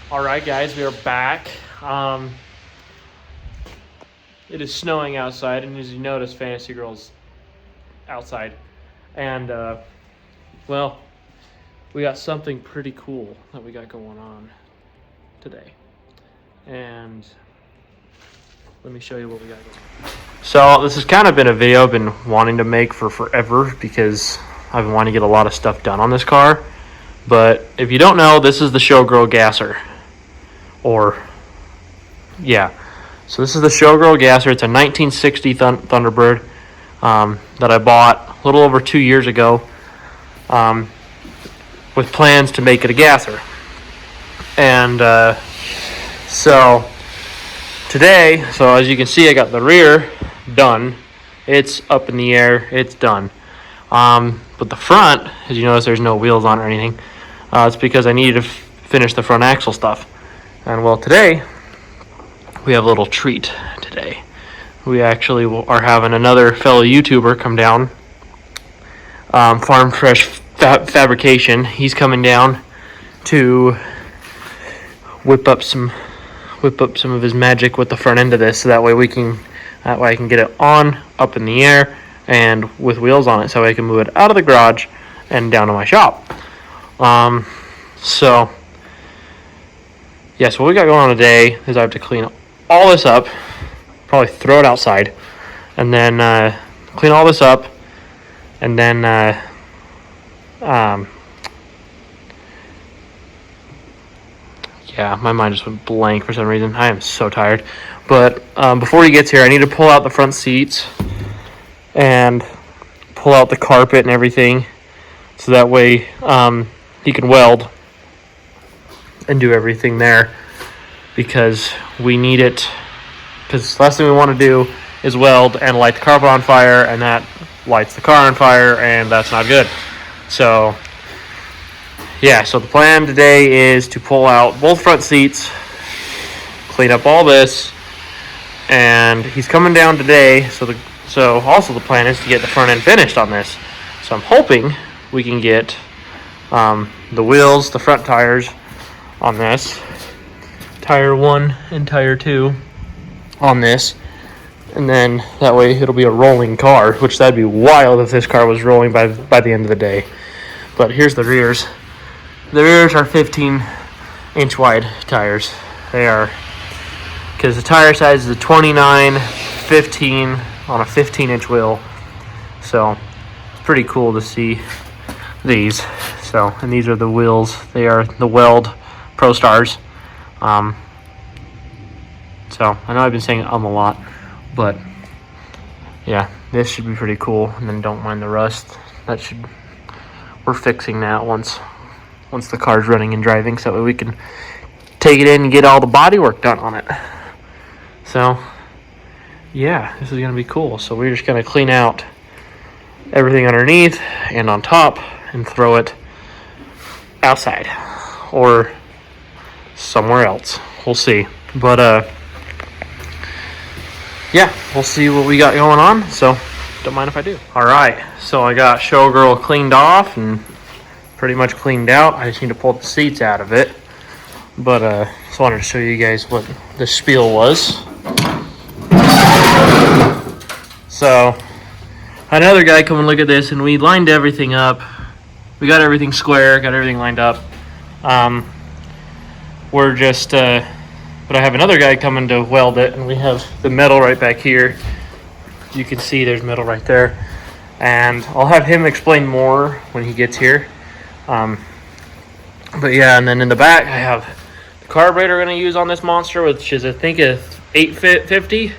All right, guys, we are back. It is snowing outside, and as you notice, Fantasy Girl's outside. And, well, we got something pretty cool that we got going on today. And let me show you what we got going on. So this has kind of been a video I've been wanting to make for forever because I've been wanting to get a lot of stuff done on this car. But if you don't know, this is the Showgirl Gasser. So this is the Showgirl Gasser. It's a 1960 Thunderbird that I bought a little over 2 years ago with plans to make it a gasser. And so today, as you can see, I got the rear done. It's up in the air. It's done. But the front, as you notice, there's no wheels on it or anything. It's because I needed to finish the front axle stuff. And well, today we have a little treat today. We actually are having another fellow YouTuber come down, Farm Fresh Fabrication. He's coming down to whip up some of his magic with the front end of this, so that way I can get it on up in the air and with wheels on it, so I can move it out of the garage and down to my shop. So what we got going on today is I have to clean all this up, probably throw it outside, and then clean all this up, and then my mind just went blank for some reason. I am so tired. But before he gets here, I need to pull out the front seats and pull out the carpet and everything, so that way he can weld and do everything there, because we need it. Because the last thing we want to do is weld and light the carpet on fire, and that lights the car on fire, and that's not good. So the plan today is to pull out both front seats, clean up all this, and he's coming down today. So also the plan is to get the front end finished on this. So I'm hoping we can get the wheels, the front tires on this, tire 1 and tire 2 on this, and then that way it'll be a rolling car, which that'd be wild if this car was rolling by the end of the day. But here's the rears. The rears are 15-inch wide tires. They are, because the tire size is a 29, 15 on a 15-inch wheel. So it's pretty cool to see these. And these are the wheels. They are the Weld Pro Stars. So I know I've been saying a lot, but yeah, this should be pretty cool. And then don't mind the rust. We're fixing that once the car's running and driving, so we can take it in and get all the body work done on it. So yeah, this is gonna be cool. So we're just gonna clean out everything underneath and on top and throw it outside or somewhere else. We'll see. But we'll see what we got going on. So don't mind if I do. All right, so I got Showgirl cleaned off and pretty much cleaned out. I just need to pull the seats out of it. But just wanted to show you guys what the spiel was. So I had another guy come and look at this, and we lined everything up. We got everything square, got everything lined up. But I have another guy coming to weld it, and we have the metal right back here. You can see there's metal right there. And I'll have him explain more when he gets here. But yeah, and then in the back I have the carburetor we're going to use on this monster, which is I think a 850,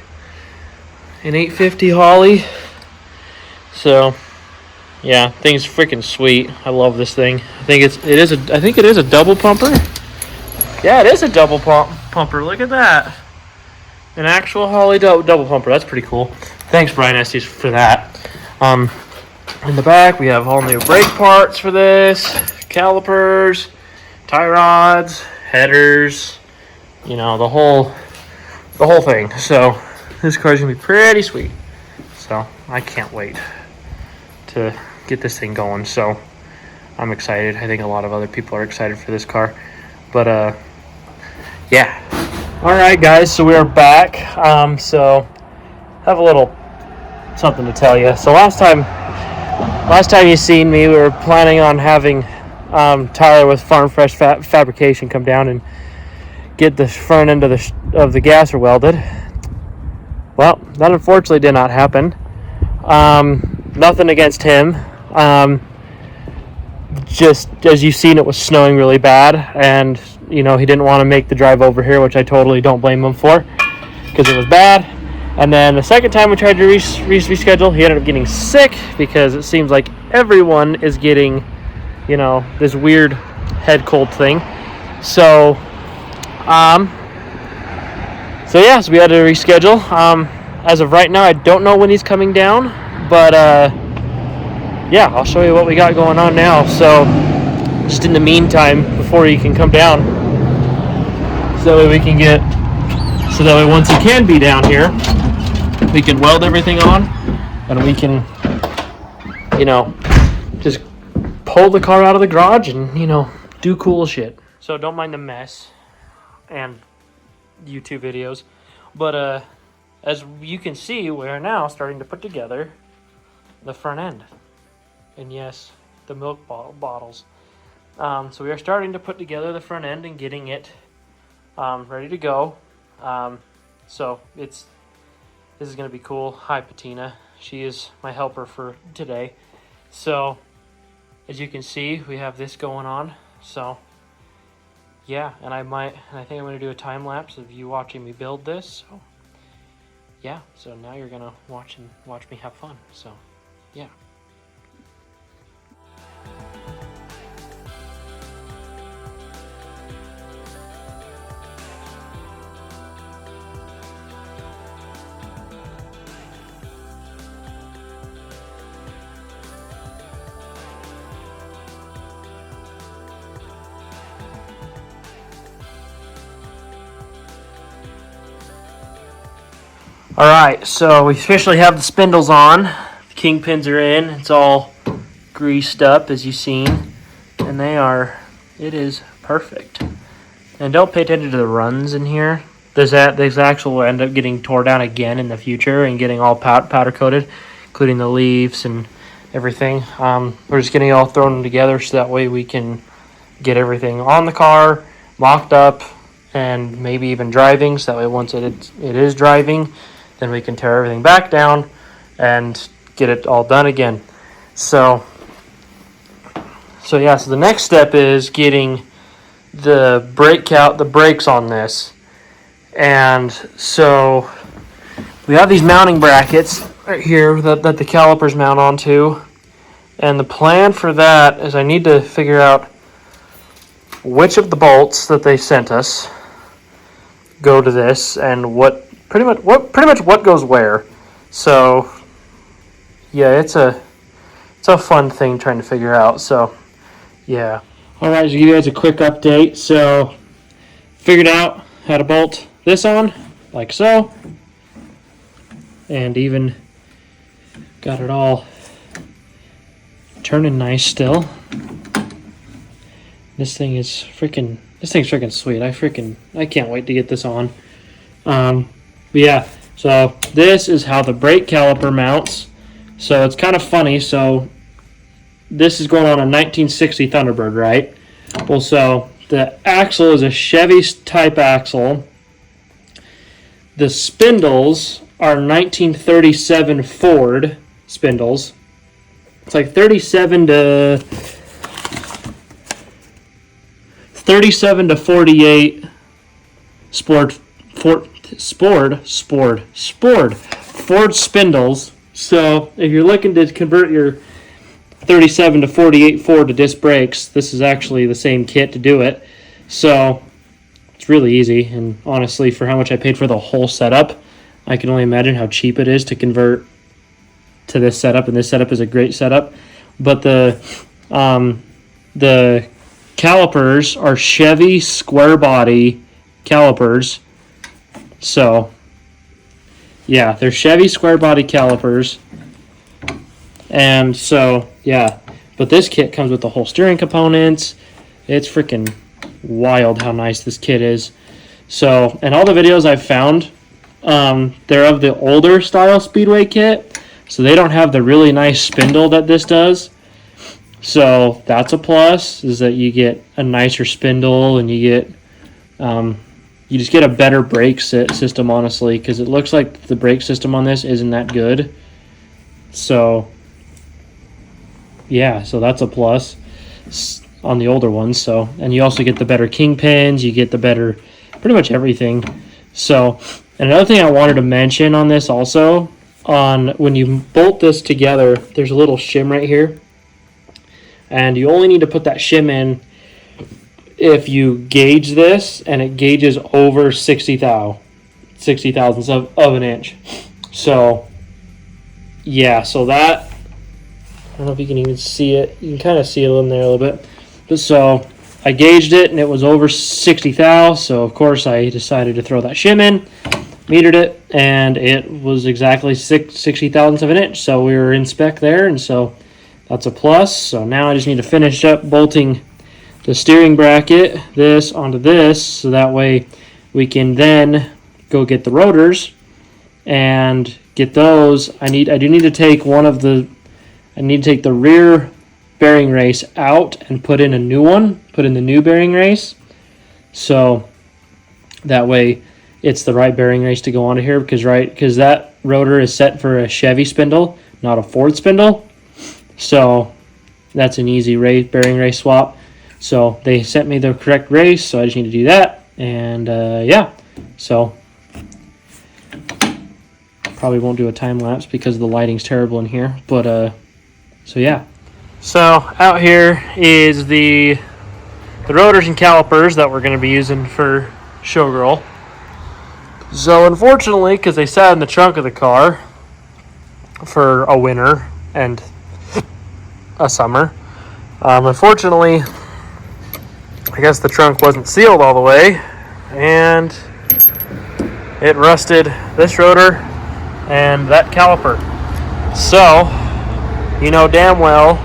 an 850 Holly. So yeah, thing's freaking sweet. I love this thing. I think it is a double pumper. Yeah, it is a double pumper. Look at that. An actual Holly double pumper. That's pretty cool. Thanks, Brian Estes, for that. In the back, we have all new brake parts for this, calipers, tie rods, headers, the whole thing. So this car's gonna be pretty sweet. So I can't wait to get this thing going. So I'm excited. I think a lot of other people are excited for this car. But yeah. All right, guys. So we are back. So have a little something to tell you. So last time you seen me, we were planning on having Tyler with Farm Fresh Fabrication come down and get the front end of the gasser welded. Well, that unfortunately did not happen. Nothing against him. Just as you've seen, it was snowing really bad, and he didn't want to make the drive over here, which I totally don't blame him for, because it was bad. And then the second time we tried to reschedule, he ended up getting sick, because it seems like everyone is getting, this weird head cold thing. So so we had to reschedule. As of right now, I don't know when he's coming down, but yeah, I'll show you what we got going on now. So just in the meantime, before he can come down, so that way once he can be down here, we can weld everything on, and we can, just pull the car out of the garage and, do cool shit. So don't mind the mess and YouTube videos, but as you can see, we are now starting to put together the front end, and yes, the milk bottles. So we are starting to put together the front end and getting it ready to go. So this is going to be cool. Hi, Patina. She is my helper for today. So as you can see, we have this going on. So yeah, and I think I'm going to do a time lapse of you watching me build this. So yeah, so now you're going to watch me have fun. So yeah. Alright, so we officially have the spindles on. The kingpins are in. It's all greased up, as you've seen. And it is perfect. And don't pay attention to the runs in here. This axle will end up getting tore down again in the future and getting all powder coated, including the leaves and everything. We're just getting it all thrown together so that way we can get everything on the car, mocked up, and maybe even driving. So that way once it is driving, then we can tear everything back down and get it all done again. So the next step is getting the brakes on this. And so we have these mounting brackets right here that the calipers mount onto. And the plan for that is I need to figure out which of the bolts that they sent us go to this, and what goes where. So yeah, it's a fun thing trying to figure out. So yeah. All right, to give you guys a quick update. So figured out how to bolt this on like so, and even got it all turning nice still. This thing's freaking sweet. I can't wait to get this on. But yeah, so this is how the brake caliper mounts. So it's kind of funny. So this is going on a 1960 Thunderbird, right? Well, so the axle is a Chevy type axle. The spindles are 1937 Ford spindles. It's like 37 to 48 Ford spindles. So if you're looking to convert your 37 to 48 Ford to disc brakes, this is actually the same kit to do it. So it's really easy, and honestly, for how much I paid for the whole setup, I can only imagine how cheap it is to convert to this setup, and this setup is a great setup. But the calipers are Chevy square body calipers. So yeah, they're Chevy square body calipers. And so yeah, but this kit comes with the whole steering components. It's freaking wild how nice this kit is. So, and all the videos I've found, they're of the older style Speedway kit, so they don't have the really nice spindle that this does. So that's a plus, is that you get a nicer spindle, and you just get a better brake system, honestly, because it looks like the brake system on this isn't that good. So yeah, so that's a plus on the older ones. So, and you also get the better kingpins, you get the better pretty much everything. So, and another thing I wanted to mention on this also, on when you bolt this together, there's a little shim right here, and you only need to put that shim in if you gauge this and it gauges over 60 thousandths of an inch. So yeah, so that, I don't know if you can even see it. You can kind of see it in there a little bit. But so I gauged it and it was over 60 thou. So of course I decided to throw that shim in, metered it, and it was exactly 60 thousandths of an inch. So we were in spec there, and so that's a plus. So now I just need to finish up bolting the steering bracket, this onto this, so that way we can then go get the rotors and get those. I do need to take the rear bearing race out and put in a new one, put in the new bearing race, so that way it's the right bearing race to go onto here, because that rotor is set for a Chevy spindle, not a Ford spindle. So that's an easy bearing race swap. So they sent me the correct race, so I just need to do that. And yeah, so probably won't do a time lapse because the lighting's terrible in here. But so yeah. So out here is the rotors and calipers that we're going to be using for Showgirl. So unfortunately, because they sat in the trunk of the car for a winter and a summer, unfortunately, I guess the trunk wasn't sealed all the way, and it rusted this rotor and that caliper. So, you know damn well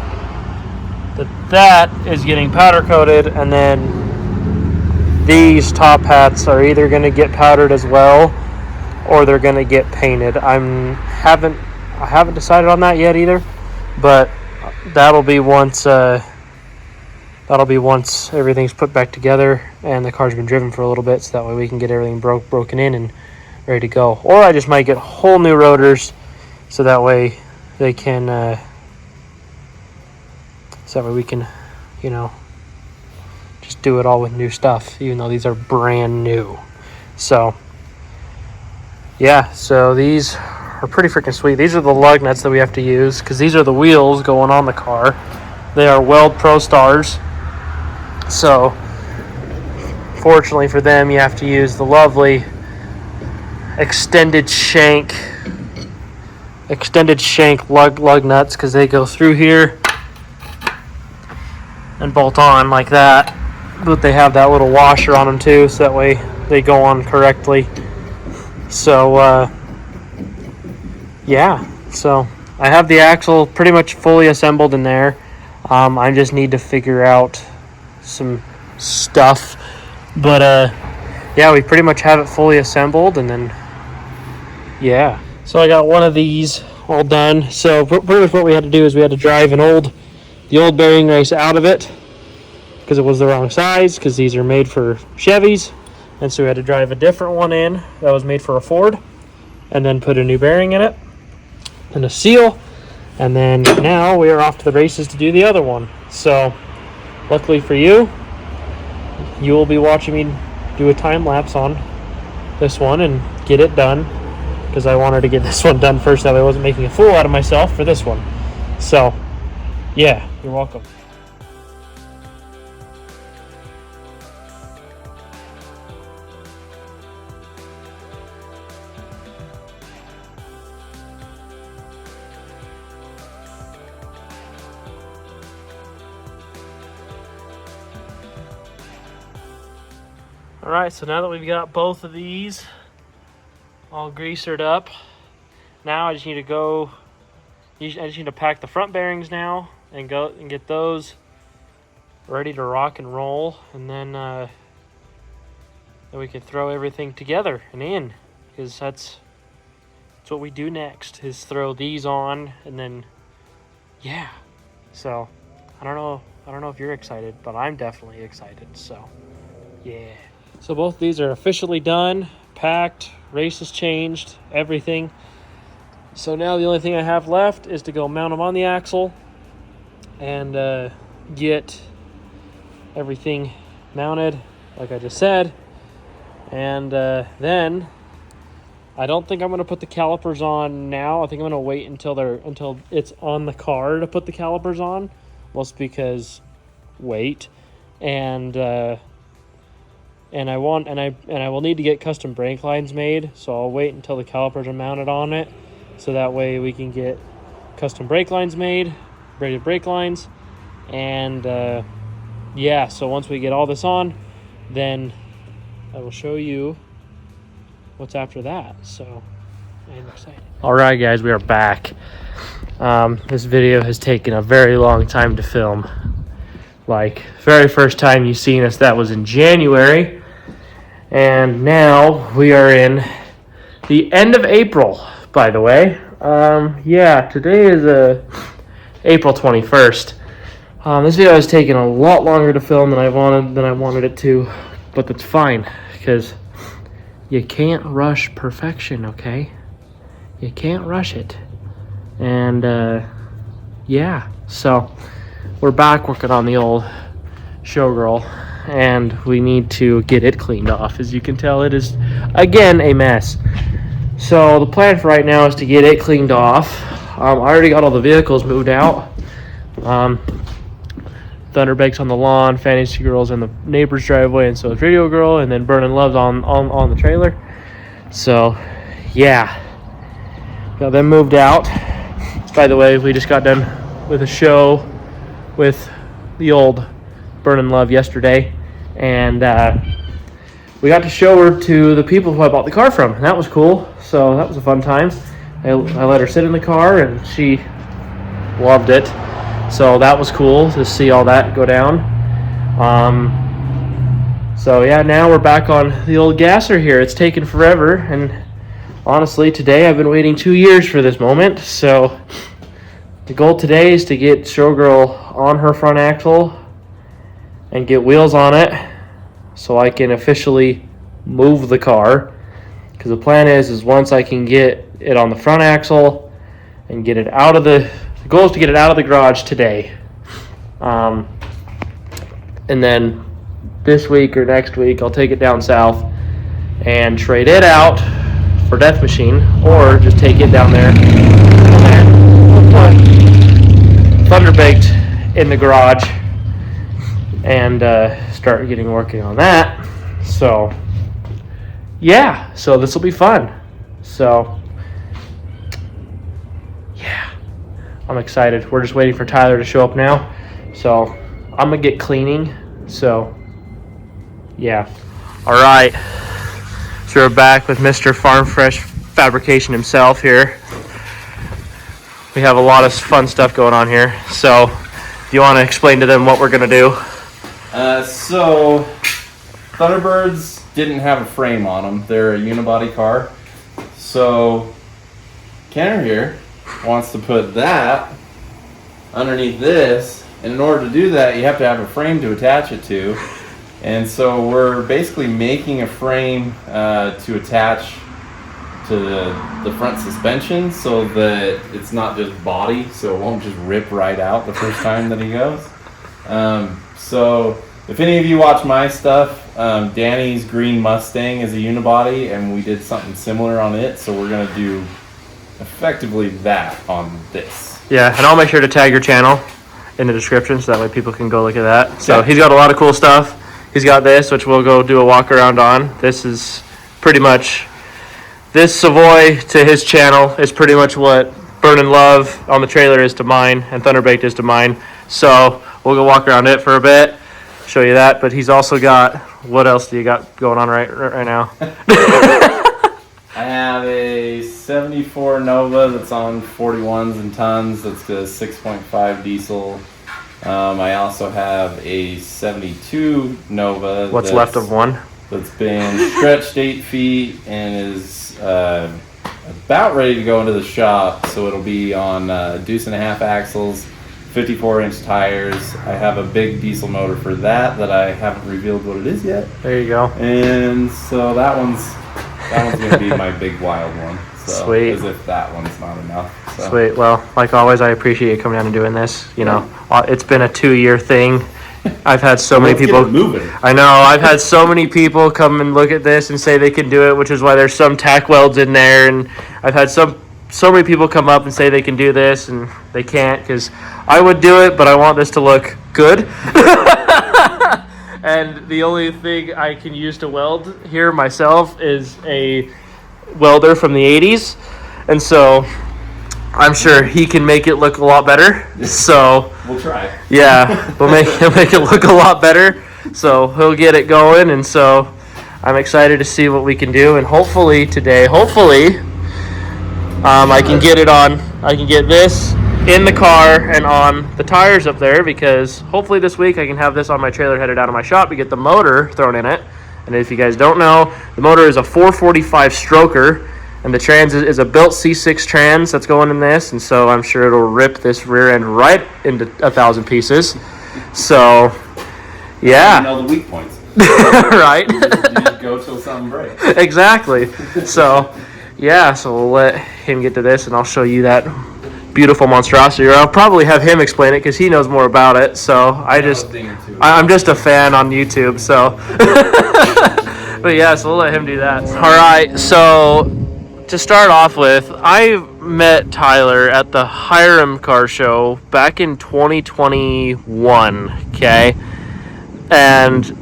that is getting powder coated, and then these top hats are either going to get powdered as well, or they're going to get painted. I haven't decided on that yet either, but that'll be once everything's put back together and the car's been driven for a little bit, so that way we can get everything broken in and ready to go. Or I just might get whole new rotors, so that way they can we can, just do it all with new stuff, even though these are brand new. So yeah, so these are pretty freaking sweet. These are the lug nuts that we have to use, because these are the wheels going on the car. They are Weld Pro Stars. So fortunately for them, you have to use the lovely extended shank lug nuts, because they go through here and bolt on like that, but they have that little washer on them too, so that way they go on correctly. So yeah, so I have the axle pretty much fully assembled in there. I just need to figure out some stuff, but yeah, we pretty much have it fully assembled, and then yeah, so I got one of these all done. So pretty much what we had to do is we had to drive the old bearing race out of it, because it was the wrong size, because these are made for Chevys, and so we had to drive a different one in that was made for a Ford, and then put a new bearing in it and a seal, and then now we are off to the races to do the other one. So luckily for you, you will be watching me do a time lapse on this one and get it done, because I wanted to get this one done first, that way I wasn't making a fool out of myself for this one. So yeah, you're welcome. Alright, so now that we've got both of these all greasered up, now I just need to pack the front bearings now and go and get those ready to rock and roll, and then then we could throw everything together and in, because that's what we do next, is throw these on, and then yeah. So I don't know if you're excited, but I'm definitely excited. So yeah. So both of these are officially done, packed, race is changed, everything. So now the only thing I have left is to go mount them on the axle and get everything mounted, like I just said. And then I don't think I'm going to put the calipers on now. I think I'm going to wait until it's on the car to put the calipers on, mostly because weight. And I will need to get custom brake lines made, so I'll wait until the calipers are mounted on it, so that way we can get custom brake lines made, braided brake lines. And yeah, so once we get all this on, then I will show you what's after that. So I'm excited. All right, guys, we are back. This video has taken a very long time to film. Like, very first time you seen us, that was in January. And now we are in the end of April, by the way. Yeah, today is April 21st. This video has taken a lot longer to film than I wanted it to, but that's fine, because you can't rush perfection, okay? You can't rush it. And yeah, so we're back working on the old Showgirl, and we need to get it cleaned off. As you can tell, it is again a mess. So the plan for right now is to get it cleaned off. I already got all the vehicles moved out. Thunderbake's on the lawn, Fantasy Girl's in the neighbor's driveway, and so is Radio Girl, and then Burnin' Love's on the trailer. So yeah, got them moved out. By the way, we just got done with a show with the old Burnin' Love yesterday, and we got to show her to the people who I bought the car from, and that was cool. So that was a fun time. I let her sit in the car, and she loved it. So that was cool to see all that go down. So yeah, now we're back on the old gasser here. It's taken forever, and honestly, today I've been waiting 2 years for this moment. So the goal today is to get Showgirl on her front axle and get wheels on it, so I can officially move the car. Because the plan is once I can get it on the front axle and get it out of the goal is to get it out of the garage today. And then this week or next week, I'll take it down south and trade it out for Death Machine, or just take it down there and put Thunderbaked in the garage and start working on that. So yeah, so this will be fun. So yeah, I'm excited. We're just waiting for Tyler to show up now, so I'm gonna get cleaning. So yeah, all right, so we're back with Mr. Farm Fresh Fabrication himself here. We have a lot of fun stuff going on here, so do you want to explain to them what we're gonna do? So Thunderbirds didn't have a frame on them. They're a unibody car. So Kenner here wants to put that underneath this, and in order to do that, you have to have a frame to attach it to. And so we're basically making a frame to attach to the front suspension, so that it's not just body, so it won't just rip right out the first time that he goes. So if any of you watch my stuff, Danny's green Mustang is a unibody, and we did something similar on it, so we're going to do effectively that on this. Yeah, and I'll make sure to tag your channel in the description, so that way people can go look at that. So he's got a lot of cool stuff. He's got this, which we'll go do a walk around on. This is pretty much, this Savoy to his channel is pretty much what Burnin' Love on the trailer is to mine, and Thunderbaked is to mine. So we'll go walk around it for a bit, show you that. But he's also got, what else do you got going on right now? I have a 74 Nova that's on 41s and tons. That's the 6.5 diesel. I also have a 72 Nova. What's left of one? that's been stretched 8 feet and is about ready to go into the shop. So it'll be on deuce and a half axles, 54-inch tires. I have a big diesel motor for that I haven't revealed what it is yet. There you go. And so that one's gonna be my big wild one. So, Sweet. As if that one's not enough. So. Sweet. Well, like always, I appreciate you coming down and doing this. You know, it's been a 2-year thing. I've had so many people. Moving. I know. I've had so many people come and look at this and say they can do it, which is why there's some tack welds in there. And I've had so many people come up and say they can do this, and they can't because I would do it, but I want this to look good. And the only thing I can use to weld here myself is a welder from the 80s, and so I'm sure he can make it look a lot better. So we'll try. Yeah, he'll make it look a lot better. So he'll get it going, and so I'm excited to see what we can do. And hopefully today, I can get it on. I can get this in the car and on the tires up there, because hopefully this week I can have this on my trailer headed out of my shop to get the motor thrown in it. And if you guys don't know, the motor is a 445 stroker, and the trans is a built C6 trans that's going in this, and so I'm sure it'll rip this rear end right into 1,000 pieces. So, yeah. You know the weak points. Right? You just go till something breaks. Exactly. So, yeah, so we'll let him get to this, and I'll show you that beautiful monstrosity, or I'll probably have him explain it because he knows more about it. So I'm just a fan on YouTube. So, but yeah, so we'll let him do that. So. All right. So to start off with, I met Tyler at the Hiram Car Show back in 2021. Okay, and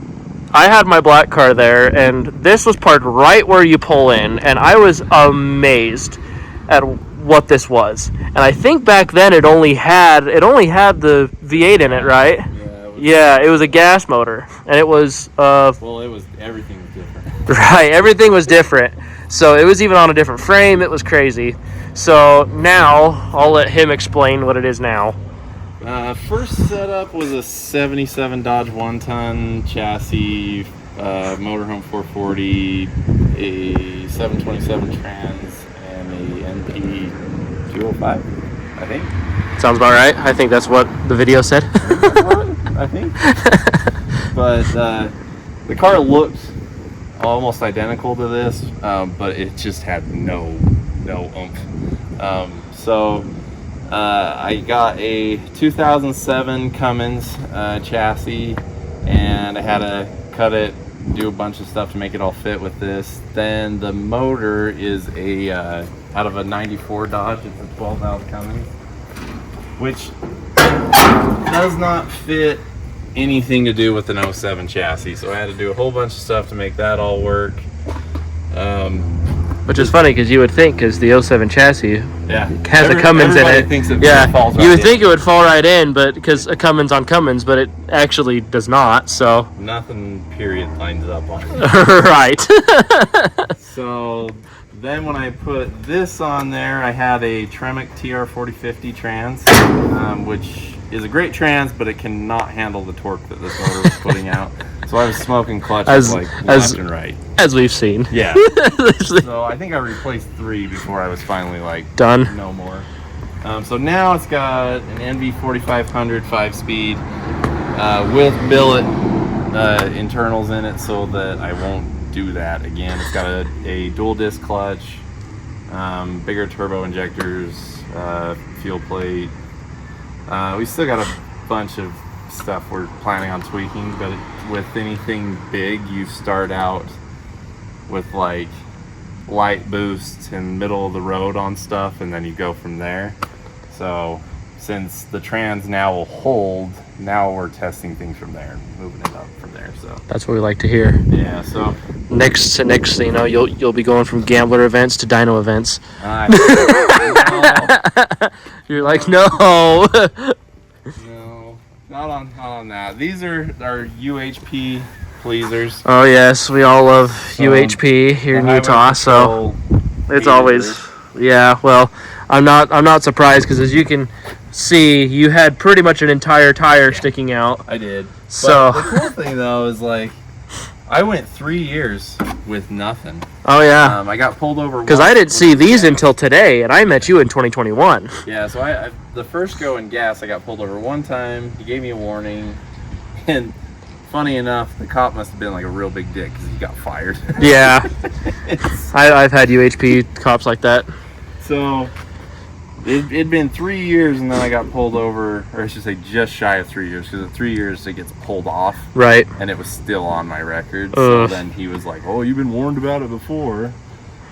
I had my black car there, and this was parked right where you pull in, and I was amazed at what this was. And I think back then it only had the V8 in it, right? Yeah, it was a gas motor, and it was everything was different. Right, everything was different. So it was even on a different frame. It was crazy. So now I'll let him explain what it is now. First setup was a 77 Dodge 1-ton chassis, motorhome 440, a 727 trans, and a NP 205, I think. Sounds about right. I think that's what the video said. I think. But the car looked almost identical to this, but it just had no oomph. So I got a 2007 Cummins chassis, and I had to cut it, do a bunch of stuff to make it all fit with this. Then the motor is out of a 94 Dodge. It's a 12-valve Cummins, which does not fit anything to do with an 07 chassis. So I had to do a whole bunch of stuff to make that all work. Which is funny because you would think, because the 07 chassis has a Cummins in it. Thinks it falls right, you would think it would fall right in, but because a Cummins on Cummins, but it actually does not. So nothing period lines up on it. Right. So then when I put this on there, I had a Tremec TR4050 trans, which is a great trans, but it cannot handle the torque that this motor was putting out. So I was smoking clutches left and right. As we've seen. Yeah. So I think I replaced 3 before I was finally done. No more. So now it's got an NV4500 5-speed with billet internals in it, so that I won't do that again. It's got a dual disc clutch, bigger turbo injectors, fuel plate. We still got a bunch of stuff we're planning on tweaking, but with anything big, you start out with light boosts in middle of the road on stuff, and then you go from there. So since the trans now will hold, now we're testing things from there and moving it up from there. So that's what we like to hear. Yeah. So next, you know, you'll be going from gambler events to dyno events. No. You're like, no. No, not on that. These are our UHP pleasers. Oh yes, we all love UHP here in Utah, so it's always, yeah. Well, I'm not surprised, because as you can see, you had pretty much an entire tire sticking out. I did. So but the cool thing though is I went 3 years with nothing. Oh yeah. I got pulled over Because I didn't see these until today, and I met you in 2021. Yeah, so I the first go in gas, I got pulled over one time. He gave me a warning, and funny enough, the cop must have been like a real big dick because he got fired. Yeah. I've had UHP cops like that. So it'd been 3 years, and then I got pulled over, or I should say just shy of 3 years, because at 3 years it gets pulled off. Right. And it was still on my record. So then he was like, "Oh, you've been warned about it before."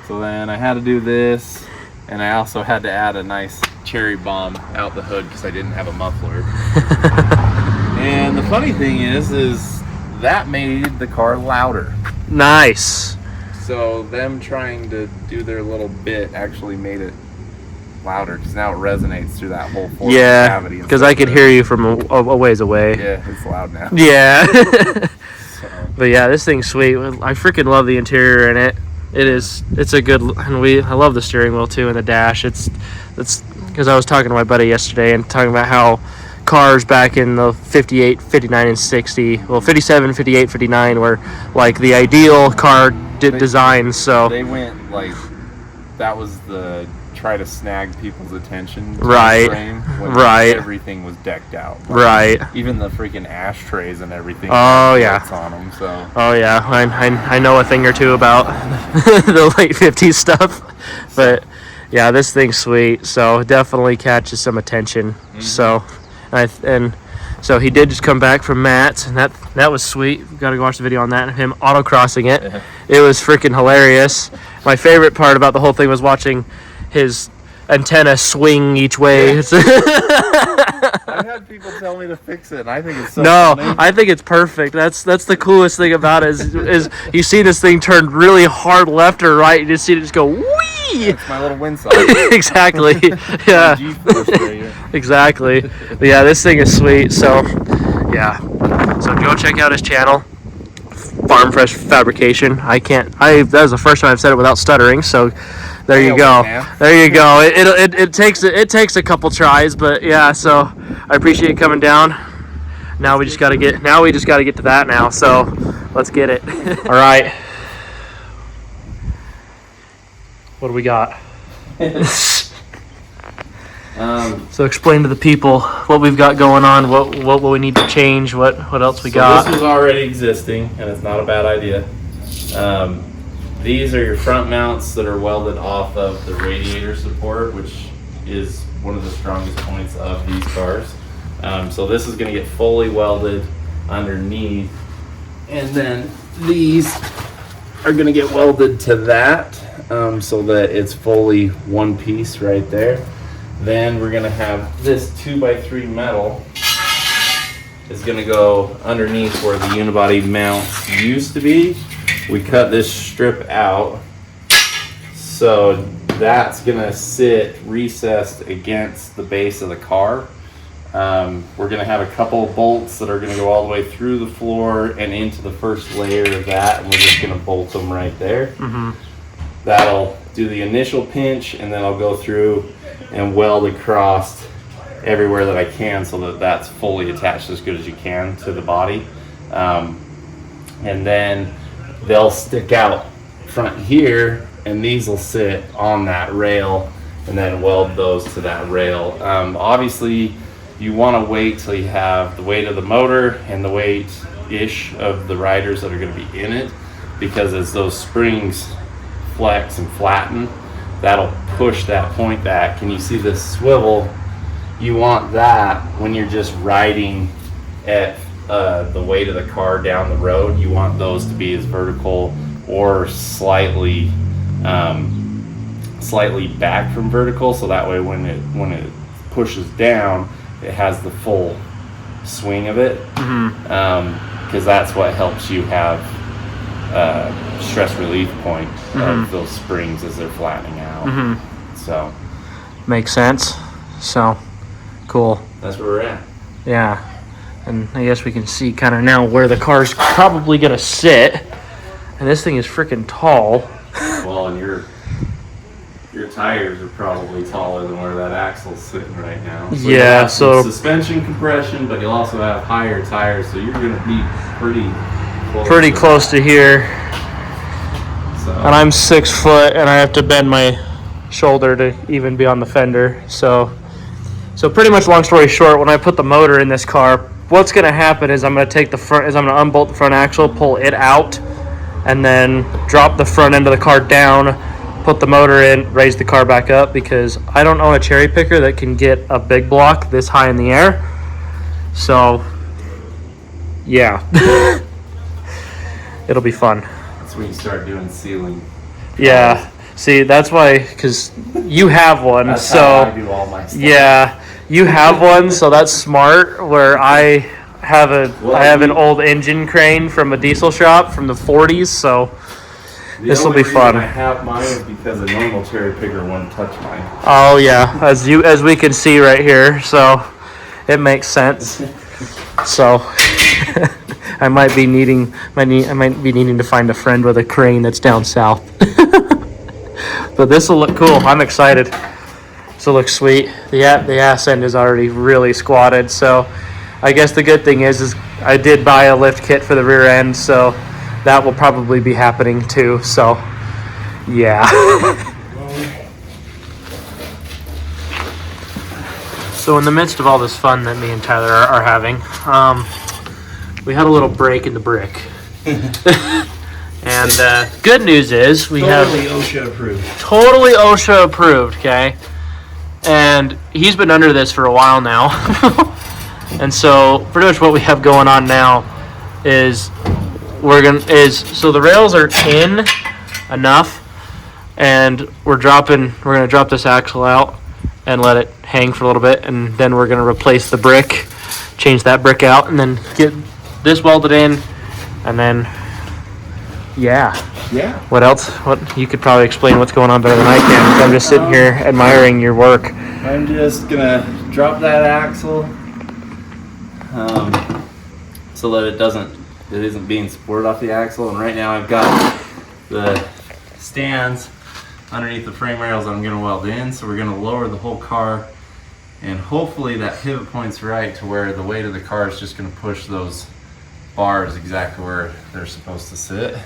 So then I had to do this, and I also had to add a nice cherry bomb out the hood because I didn't have a muffler. And the funny thing is that made the car louder. Nice. So them trying to do their little bit actually made it louder because now it resonates through that whole fourth cavity. Because I could hear you from a ways away. Yeah, it's loud now. Yeah. So. But yeah, this thing's sweet. I freaking love the interior in it. It's a good, and I love the steering wheel too and the dash. It's because I was talking to my buddy yesterday and talking about how cars back in the 58, 59, and 60, well 57, 58, 59 were like the ideal car designs. So they went like that was the try to snag people's attention right frame when right everything was decked out, like, right, even the freaking ashtrays and everything. Oh yeah, on them, so oh yeah, I know a thing or two about the late 50s stuff, but yeah, this thing's sweet, so definitely catches some attention. So so he did just come back from Matt's, and that was sweet. We've got to go watch the video on that, him autocrossing it. It was freaking hilarious. My favorite part about the whole thing was watching his antenna swing each way. I've had people tell me to fix it, and I think it's so funny. I think it's perfect. That's the coolest thing about it is you see this thing turn really hard left or right, you just see it just go whee! It's my little wind side. Exactly. Yeah. Exactly. But yeah, this thing is sweet. So yeah. So go check out his channel, Farm Fresh Fabrication. That was the first time I've said it without stuttering, so there you go. There you go. It takes a couple tries, but yeah. So I appreciate you coming down. Now we just got to get to that now. So let's get it. All right. What do we got? So explain to the people what we've got going on. What we need to change. What else we got? This was already existing, and it's not a bad idea. These are your front mounts that are welded off of the radiator support, which is one of the strongest points of these cars. So this is going to get fully welded underneath, and then these are going to get welded to that, so that it's fully one piece right there. Then we're going to have this 2x3 metal is going to go underneath where the unibody mounts used to be. We cut this strip out, so that's gonna sit recessed against the base of the car. We're gonna have a couple of bolts that are gonna go all the way through the floor and into the first layer of that, and we're just gonna bolt them right there. Mm-hmm. That'll do the initial pinch, and then I'll go through and weld across everywhere that I can so that that's fully attached as good as you can to the body. And then they'll stick out front here, and these will sit on that rail, and then weld those to that rail. Obviously, you want to wait till you have the weight of the motor and the weight-ish of the riders that are going to be in it, because as those springs flex and flatten, that'll push that point back. And you see this swivel, you want that when you're just riding at the weight of the car down the road. You want those to be as vertical or slightly back from vertical, so that way when it pushes down, it has the full swing of it. Because that's what helps you have stress relief point of those springs as they're flattening out. So makes sense. So cool. That's where we're at. Yeah. And I guess we can see kind of now where the car's probably going to sit. And this thing is freaking tall. Well, and your tires are probably taller than where that axle's sitting right now. So yeah, so suspension compression, but you'll also have higher tires, so you're going to be pretty pretty close to here. So. And I'm 6 foot, and I have to bend my shoulder to even be on the fender. So pretty much, long story short, when I put the motor in this car, what's going to happen is I'm going to unbolt the front axle, pull it out, and then drop the front end of the car down, put the motor in, raise the car back up, because I don't own a cherry picker that can get a big block this high in the air. So, yeah. It'll be fun. That's when you start doing ceiling. Yeah. See, that's why, because you have one. That's so how I do all my stuff. Yeah, you have one, so that's smart. Where I have an old engine crane from a diesel shop from the 40s, so this will be fun. I have mine is because a normal cherry picker won't touch mine. Oh yeah, as we can see right here, so it makes sense. So I might be needing to find a friend with a crane that's down south. But this will look cool. I'm excited. This will look sweet. The ass end is already really squatted, so I guess the good thing is I did buy a lift kit for the rear end, so that will probably be happening too. So yeah. So in the midst of all this fun that me and Tyler are having, we had a little break in the brick. And good news is we have OSHA approved. Totally OSHA approved, okay? And he's been under this for a while now. And so pretty much what we have going on now is so the rails are in enough, and we're gonna drop this axle out and let it hang for a little bit, and then we're gonna replace the brick, change that brick out, and then get this welded in, and then yeah. What else? What you could probably explain what's going on better than I can. I'm just sitting here admiring your work. I'm just gonna drop that axle, so that it isn't being supported off the axle. And right now I've got the stands underneath the frame rails that I'm gonna weld in. So we're gonna lower the whole car, and hopefully that pivot point's right to where the weight of the car is just gonna push those bars exactly where they're supposed to sit.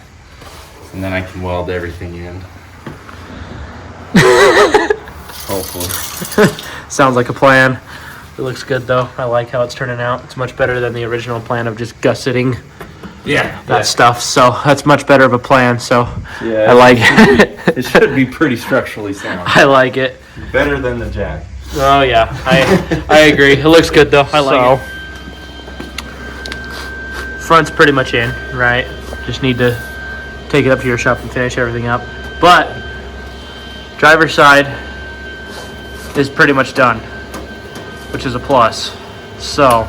And then I can weld everything in. Hopefully. Sounds like a plan. It looks good though. I like how it's turning out. It's much better than the original plan of just gusseting that stuff. So that's much better of a plan. So yeah, I like it. It should be pretty structurally sound. I like it. Better than the jack. Oh yeah, I agree. It looks good though. I like it. Front's pretty much in, right? Just need to take it up to your shop and finish everything up. But driver's side is pretty much done, which is a plus. So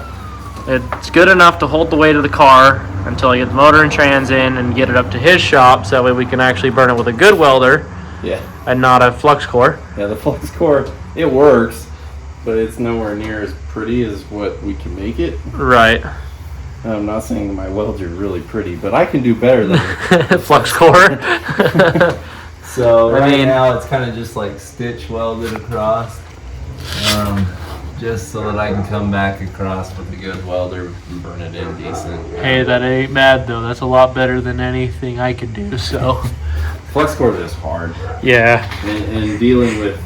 it's good enough to hold the weight of the car until I get the motor and trans in and get it up to his shop, so that way we can actually burn it with a good welder. Yeah. And not a flux core. Yeah, the flux core, it works, but it's nowhere near as pretty as what we can make it. Right. I'm not saying my welds are really pretty, but I can do better than flux core. So right now it's kind of just like stitch welded across, just so that I can come back across with a good welder and burn it in decent. Hey, that ain't bad though. That's a lot better than anything I could do. So flux core is hard. Yeah. And dealing with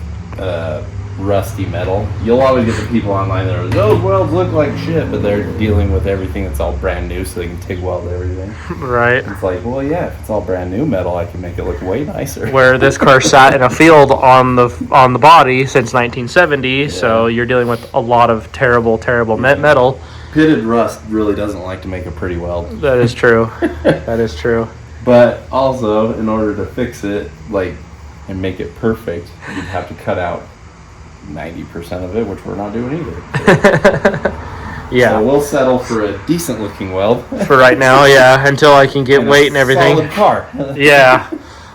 rusty metal, you'll always get the people online that are like, those welds look like shit, but they're dealing with everything that's all brand new, so they can TIG weld everything. Right. It's like, well, yeah, if it's all brand new metal, I can make it look way nicer. Where this car sat in a field on the body since 1970, so you're dealing with a lot of terrible metal. Pitted rust really doesn't like to make a pretty weld. That is true. That is true. But also, in order to fix it, and make it perfect, you'd have to cut out 90% of it, which we're not doing either. Yeah. So we'll settle for a decent looking weld. For right now, yeah, until I can get weight and everything. Solid car. Yeah.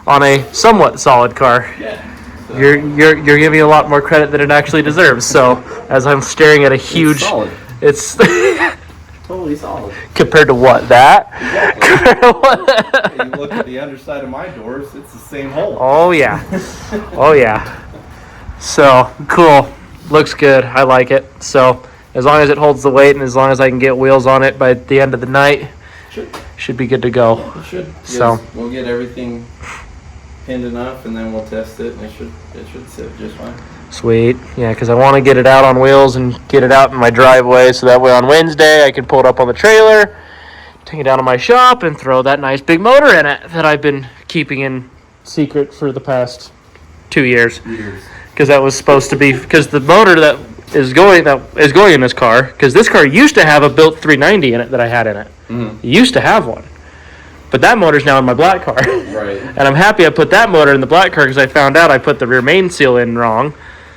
On a somewhat solid car. Yeah. So You're giving a lot more credit than it actually deserves. So as I'm staring at a huge, it's totally solid. Compared to what? That? Exactly. You look at the underside of my doors, it's the same hole. Oh yeah. Oh yeah. So cool. Looks good. I like it. So as long as it holds the weight and as long as I can get wheels on it by the end of the night, should be good to go. It should. So we'll get everything pinned enough, and then we'll test it, and it should sit just fine. sweet. Yeah, because I want to get it out on wheels and get it out in my driveway, so that way on Wednesday I can pull it up on the trailer, take it down to my shop, and throw that nice big motor in it that I've been keeping in secret for the past 2 years. Because that was supposed to be, because the motor that is going in this car, because this car used to have a built 390 in it that I had in it. Mm-hmm. It used to have one. But that motor's now in my black car. Right. And I'm happy I put that motor in the black car because I found out I put the rear main seal in wrong.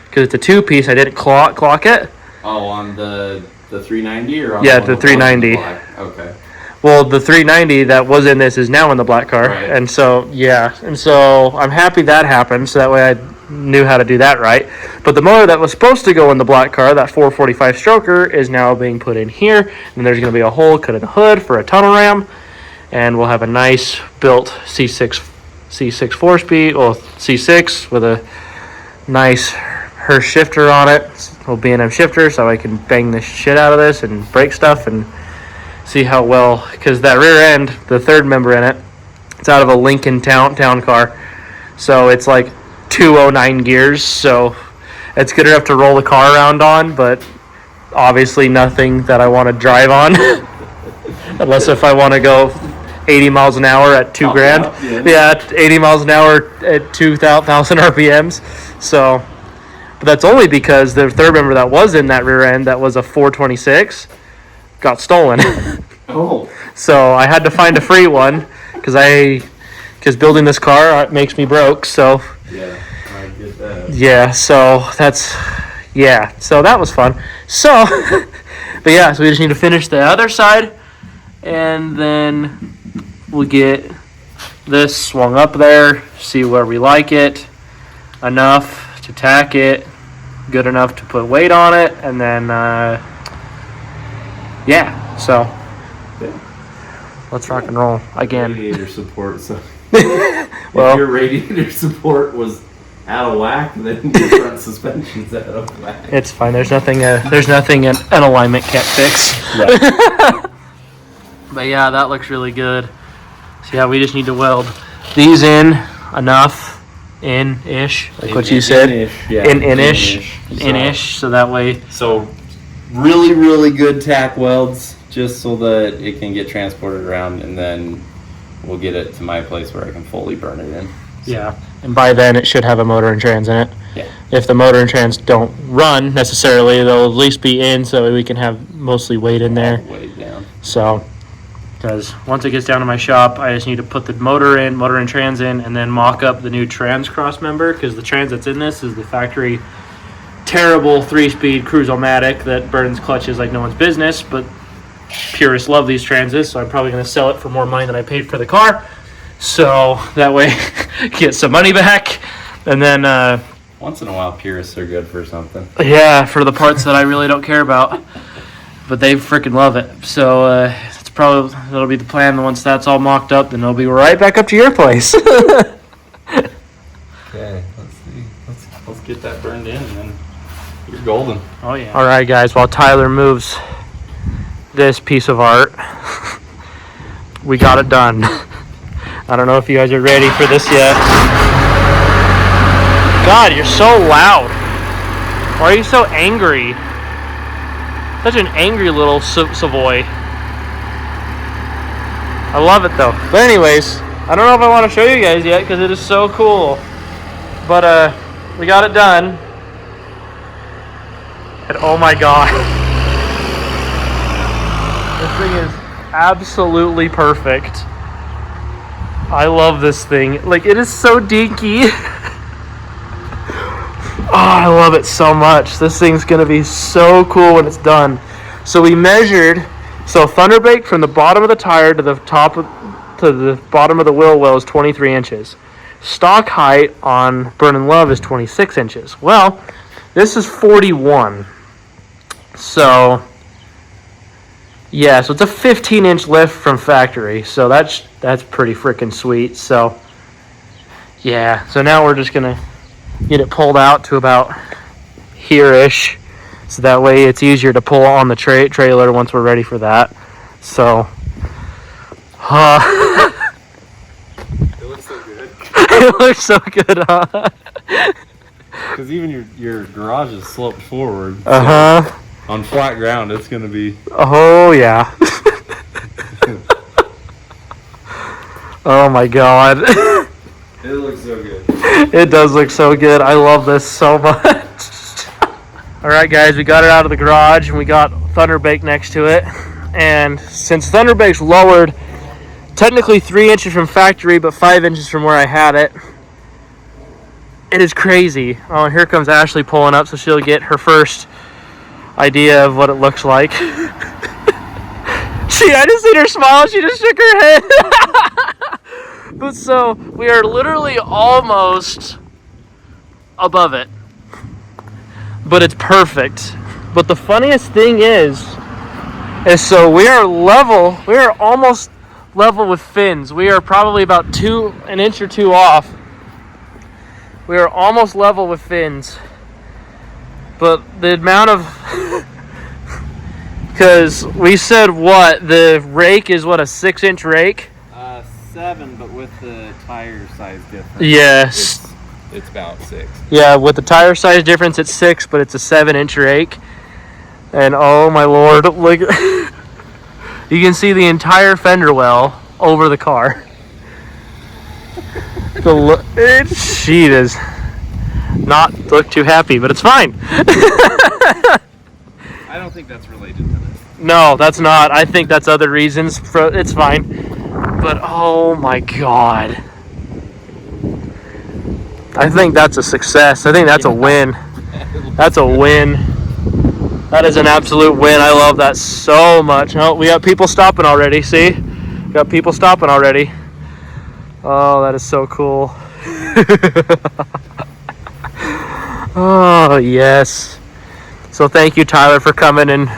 Because it's a 2-piece, I didn't clock it. Oh, on the 390 or on Yeah, the the 390. black? Okay. Well, the 390 that was in this is now in the black car. Right. And so, yeah. And so I'm happy that happened. So that way I knew how to do that right. But the motor that was supposed to go in the black car, that 445 stroker, is now being put in here. And there's going to be a hole cut in the hood for a tunnel ram. And we'll have a nice built C6 4-speed, or C6 with a nice Hurst shifter on it. It'll be an shifter, so I can bang the shit out of this and break stuff and see how well. Because that rear end, the third member in it, it's out of a Lincoln town car, so it's like 209 gears. So it's good enough to roll the car around on, but obviously nothing that I want to drive on, unless if I want to go 80 miles an hour at $2,000. Yeah, 80 miles an hour at 2,000 RPMs. So, but that's only because the third member that was in that rear end, that was a 426, got stolen. Oh. So I had to find a free one because building this car makes me broke. So Yeah, I get that. yeah, so so that was fun. So, but yeah, so we just need to finish the other side, and then we'll get this swung up there, see where we like it, enough to tack it, good enough to put weight on it, and then, so let's rock and roll again. Radiator support, so Well, if your radiator support was out of whack, then your front suspension's out of whack. it's fine. There's nothing an alignment can't fix. Right. But yeah, that looks really good. So yeah, we just need to weld these in enough, in-ish, like what you said. In-ish, yeah. In-ish, so that way. So really, really good tack welds, just so that it can get transported around, and then we'll get it to my place where I can fully burn it in. Yeah, and by then it should have a motor and trans in it. Yeah. If the motor and trans don't run necessarily, they'll at least be in, so we can have mostly weight in there. Way down. So, because once it gets down to my shop, I just need to put the motor and trans in, and then mock up the new trans cross member, because the trans that's in this is the factory terrible 3-speed Cruise-O-Matic that burns clutches like no one's business, but purists love these transes, so I'm probably going to sell it for more money than I paid for the car, so that way get some money back. And then Once in a while, purists are good for something. yeah, for the parts that I really don't care about, but they freaking love it. So that'll be the plan. Once that's all mocked up, then it'll be right back up to your place. Okay, let's see. Let's get that burned in, and then you're golden. Oh yeah. All right, guys. While Tyler moves this piece of art, we got it done. I don't know if you guys are ready for this yet. God, you're so loud. Why are you so angry? Such an angry little Savoy. I love it though. But anyways, I don't know if I want to show you guys yet because it is so cool. But we got it done. And oh my god. This thing is absolutely perfect. I love this thing. Like, it is so dinky. Oh, I love it so much. This thing's gonna be so cool when it's done. So we measured, so Thunderbake from the bottom of the tire to the bottom of the wheel well is 23 inches. Stock height on Burn and Love is 26 inches. Well, this is 41. So yeah, so it's a 15-inch lift from factory. So that's pretty freaking sweet. So yeah, so now we're just gonna get it pulled out to about here-ish, so that way it's easier to pull on the trailer once we're ready for that. So It looks so good. It looks so good, huh? Because even your garage is sloped forward. So Uh-huh. on flat ground, it's going to be... Oh, yeah. Oh, my God. It looks so good. It does look so good. I love this so much. All right, guys, we got it out of the garage, and we got Thunderbake next to it. And since Thunderbake's lowered, technically 3 inches from factory, but 5 inches from where I had it, it is crazy. Oh, and here comes Ashley pulling up, so she'll get her first idea of what it looks like. I just seen her smile. She just shook her head. But so we are literally almost above it, but it's perfect. But the funniest thing is so we are level. We are almost level with fins. We are probably about an inch or two off. We are almost level with fins, but the amount of because we said what the rake is, what, a 6-inch rake? 7, but with the tire size difference. Yes. It's about 6. Yeah, with the tire size difference, it's 6, but it's a 7-inch rake. And oh my Lord, look! You can see the entire fender well over the car. She does not look too happy, but it's fine. I don't think that's related to this. No, that's not. I think that's other reasons. It's fine. But oh my God. I think that's a success. I think that's a win. That's a win. That is an absolute win. I love that so much. Oh, we got people stopping already. See? We got people stopping already. Oh, that is so cool. Oh, yes. So thank you, Tyler, for coming and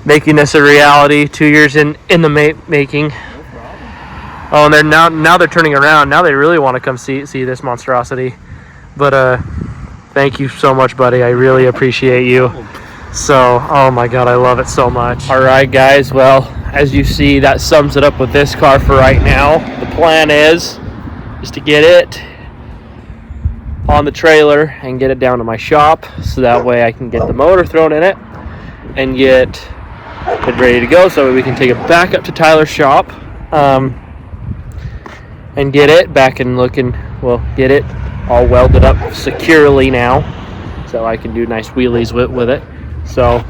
making this a reality. 2 years in the making. Oh, and they're now they're turning around. Now they really want to come see this monstrosity. But thank you so much, buddy. I really appreciate you. So, oh my God, I love it so much. All right, guys. Well, as you see, that sums it up with this car for right now. The plan is to get it on the trailer and get it down to my shop, so that way I can get the motor thrown in it and get it ready to go, so we can take it back up to Tyler's shop. And get it back and get it all welded up securely now, so I can do nice wheelies with it. So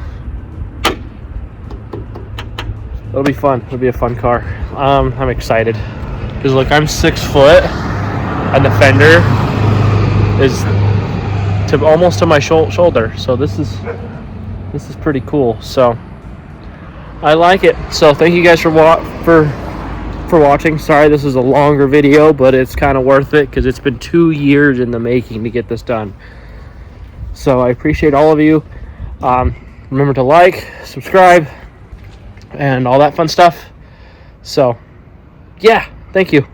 it'll be fun. It'll be a fun car. I'm excited because look, I'm 6 foot and the fender is almost to my shoulder. So this is pretty cool. So I like it. So thank you guys for watching. Sorry this is a longer video, but it's kind of worth it because it's been 2 years in the making to get this done. So I appreciate all of you. Remember to like, subscribe, and all that fun stuff. So yeah, thank you.